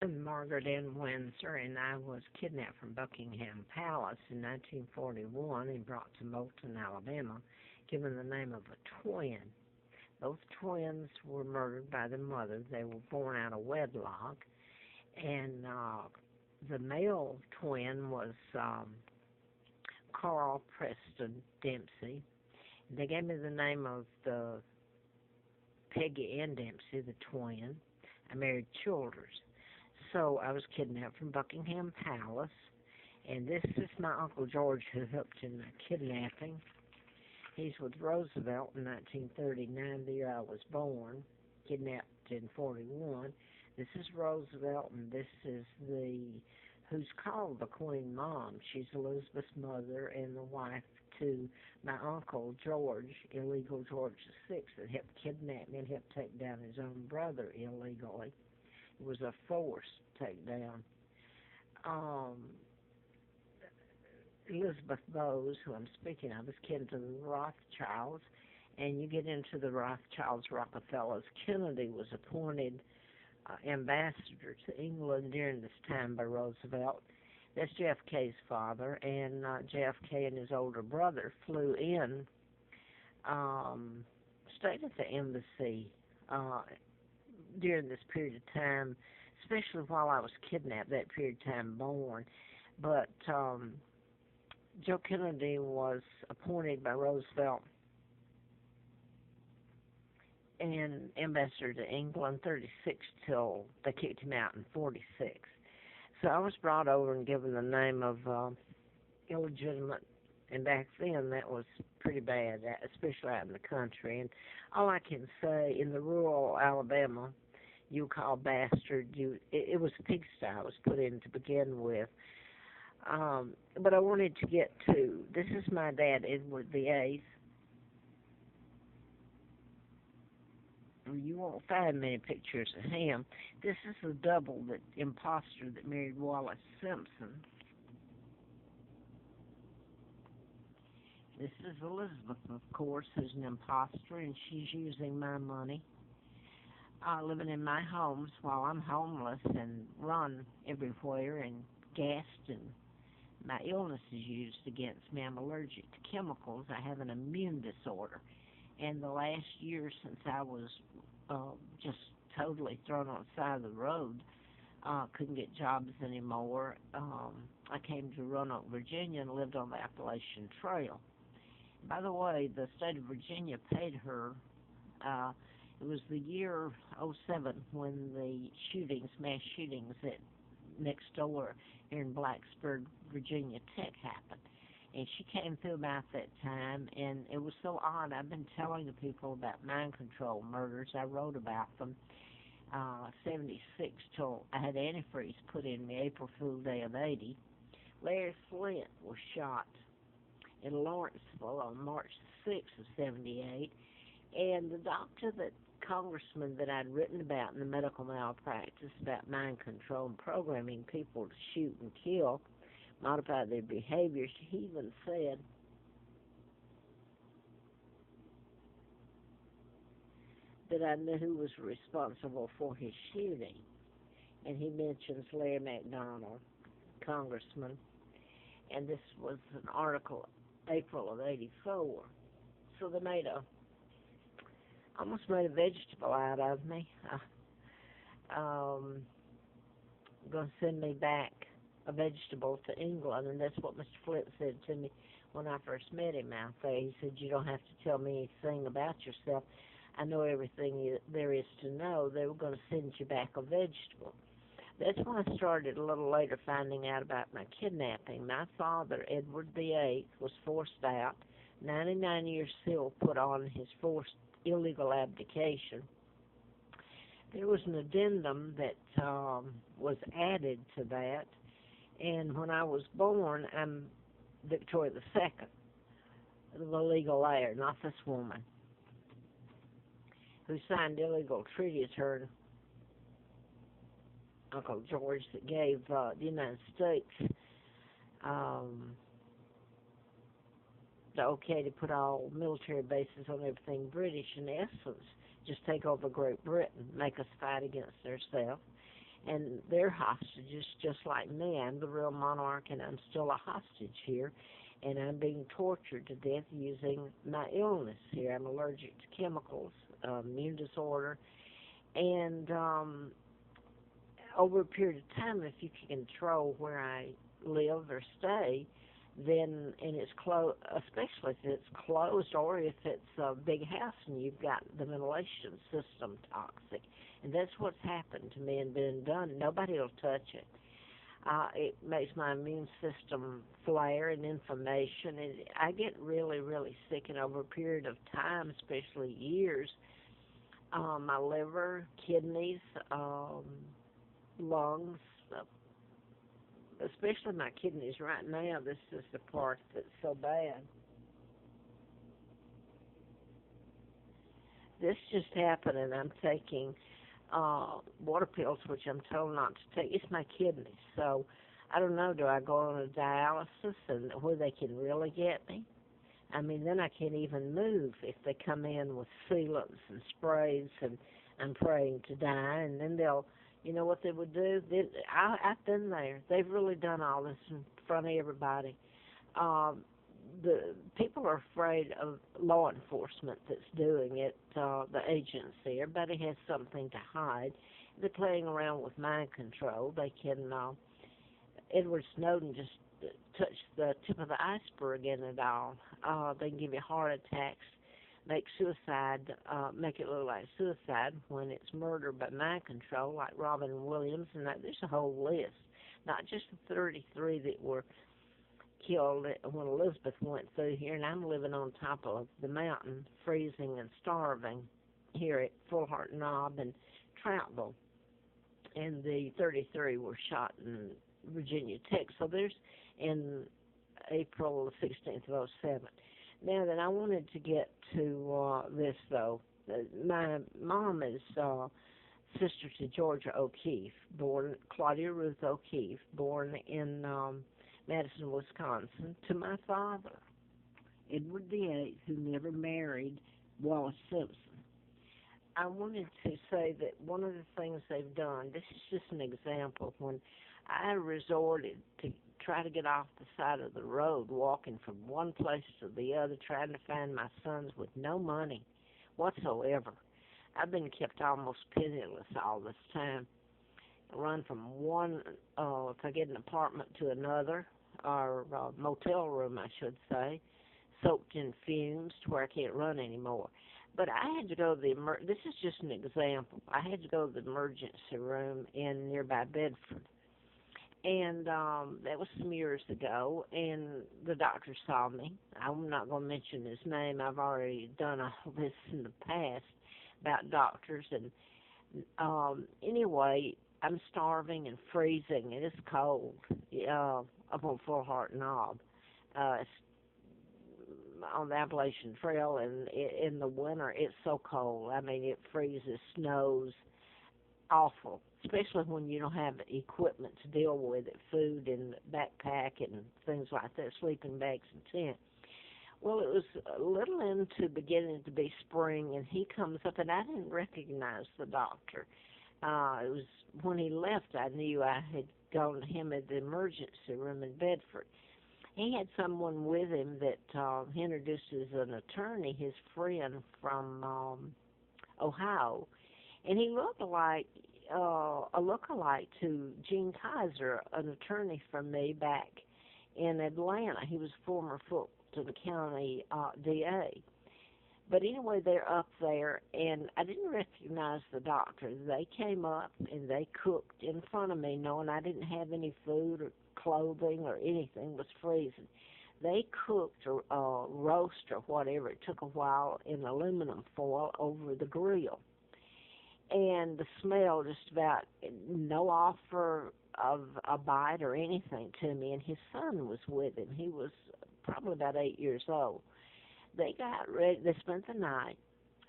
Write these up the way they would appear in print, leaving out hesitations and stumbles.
Margaret Ann Windsor, and I was kidnapped from Buckingham Palace in 1941 and brought to Moulton, Alabama, given the name of a twin. Both twins were murdered by their mother. They were born out of wedlock, and the male twin was Carl Preston Dempsey. They gave me the name of the Peggy Ann Dempsey, the twin. I married Childers. So I was kidnapped from Buckingham Palace, and this is my Uncle George who helped in my kidnapping. He's with Roosevelt in 1939, the year I was born, kidnapped in 41. This is Roosevelt, and this is who's called the Queen Mom. She's Elizabeth's mother and the wife to my Uncle George, illegal George VI, that helped kidnap me and helped take down his own brother illegally. It was a forced takedown. Elizabeth Bowes, who I'm speaking of, is kin to the Rothschilds, and you get into the Rothschilds, Rockefellers. Kennedy was appointed ambassador to England during this time by Roosevelt. That's JFK's father, and JFK and his older brother flew in, stayed at the embassy during this period of time, especially while I was kidnapped, that period of time born. But Joe Kennedy was appointed by Roosevelt and ambassador to England 36 till they kicked him out in 46. So I was brought over and given the name of illegitimate, and back then that was pretty bad, especially out in the country. And all I can say, in the rural Alabama, you call bastard, it was a pigsty I was put in to begin with. But I wanted to get to, this is my dad, Edward VIII. You won't find many pictures of him. This is the double, that imposter that married Wallace Simpson. This is Elizabeth, of course, who's an imposter, and she's using my money, living in my homes while I'm homeless and run everywhere and gassed, and my illness is used against me. I'm allergic to chemicals. I have an immune disorder. And the last year, since I was just totally thrown on the side of the road, couldn't get jobs anymore, I came to Roanoke, Virginia, and lived on the Appalachian Trail. By the way, the state of Virginia paid her. It was the year '07 when the mass shootings at next door here in Blacksburg, Virginia Tech happened. And she came through about that time, and it was so odd. I've been telling the people about mind control murders. I wrote about them. 76 till I had antifreeze put in me, April Fool Day of 80. Larry Flint was shot in Lawrenceville on March 6th of 78. And the congressman that I'd written about in the medical malpractice about mind control and programming people to shoot and kill, modify their behaviors, he even said that I knew who was responsible for his shooting. And he mentions Larry McDonald, congressman, and this was an article April of 84. So they almost made a vegetable out of me. Going to send me back a vegetable to England, and that's what Mr. Flint said to me when I first met him out there. He said, "You don't have to tell me anything about yourself. I know everything there is to know. They were going to send you back a vegetable." That's when I started a little later finding out about my kidnapping. My father, Edward VIII, was forced out, 99 years still put on his forced illegal abdication. There was an addendum that was added to that, and when I was born, I'm Victoria II, the legal heir, not this woman, who signed illegal treaties, her Uncle George, that gave the United States the okay to put all military bases on everything British, in essence, just take over Great Britain, make us fight against ourselves. and they're hostages just like me. I'm the real monarch, and I'm still a hostage here, and I'm being tortured to death using my illness here. I'm allergic to chemicals, immune disorder, and over a period of time, if you can control where I live or stay, then and it's closed, especially if it's closed or if it's a big house and you've got the ventilation system toxic, and that's what's happened to me and been done. Nobody will touch it. It makes my immune system flare and inflammation, and I get really, really sick. And over a period of time, especially years, my liver, kidneys, lungs, uh, especially my kidneys right now. This is the part that's so bad. This just happened, and I'm taking water pills, which I'm told not to take. It's my kidneys, so I don't know. Do I go on a dialysis and where they can really get me? I mean, then I can't even move if they come in with sealants and sprays, and I'm praying to die. And then they'll, you know what they would do? I've been there. They've really done all this in front of everybody. Um, the people are afraid of law enforcement that's doing it, the agency. Everybody has something to hide. They're playing around with mind control. They can, Edward Snowden just touched the tip of the iceberg in it all. They can give you heart attacks, make suicide, make it look like suicide when it's murder by mind control, like Robin Williams, and there's a whole list. Not just the 33 that were killed when Elizabeth went through here, and I'm living on top of the mountain, freezing and starving here at Full Heart Knob and Troutville. And the 33 were shot in Virginia Tech. So there's in April the 16th of '07. Now that I wanted to get to this though, my mom is sister to Georgia O'Keeffe, born Claudia Ruth O'Keeffe, born in Madison, Wisconsin, to my father, Edward VIII, who never married Wallace Simpson. I wanted to say that one of the things they've done, this is just an example, when I resorted to try to get off the side of the road, walking from one place to the other, trying to find my sons with no money whatsoever. I've been kept almost penniless all this time. I run from one, if I get an apartment to another, or motel room, I should say, soaked in fumes to where I can't run anymore. But I had to go to this is just an example. I had to go to the emergency room in nearby Bedford. And that was some years ago, and the doctor saw me. I'm not going to mention his name. I've already done all this in the past about doctors. And anyway, I'm starving and freezing, and it's cold up on Full Heart Knob. It's on the Appalachian Trail, and in the winter, it's so cold. I mean, it freezes, snows, awful, especially when you don't have equipment to deal with it, food and backpack and things like that, sleeping bags and tent. Well, it was a little into beginning to be spring, and he comes up, and I didn't recognize the doctor. It was when he left, I knew I had gone to him at the emergency room in Bedford. He had someone with him that he introduced as an attorney, his friend from Ohio, and he looked like a lookalike to Gene Kaiser, an attorney from me back in Atlanta. He was former Fulton County DA. But anyway, they're up there, and I didn't recognize the doctor. They came up, and they cooked in front of me, knowing I didn't have any food or clothing or anything, was freezing. They cooked or roast or whatever. It took a while in aluminum foil over the grill. And the smell, just about no offer of a bite or anything to me. And his son was with him. He was probably about 8 years old. They got ready. They spent the night,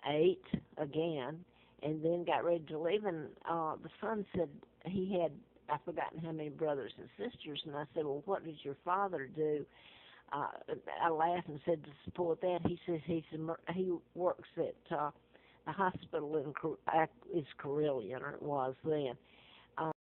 ate again, and then got ready to leave. And the son said he had, I've forgotten how many brothers and sisters. And I said, well, what did your father do? I laughed and said to support that. He says he works at the hospital in is Carillion, or it was then.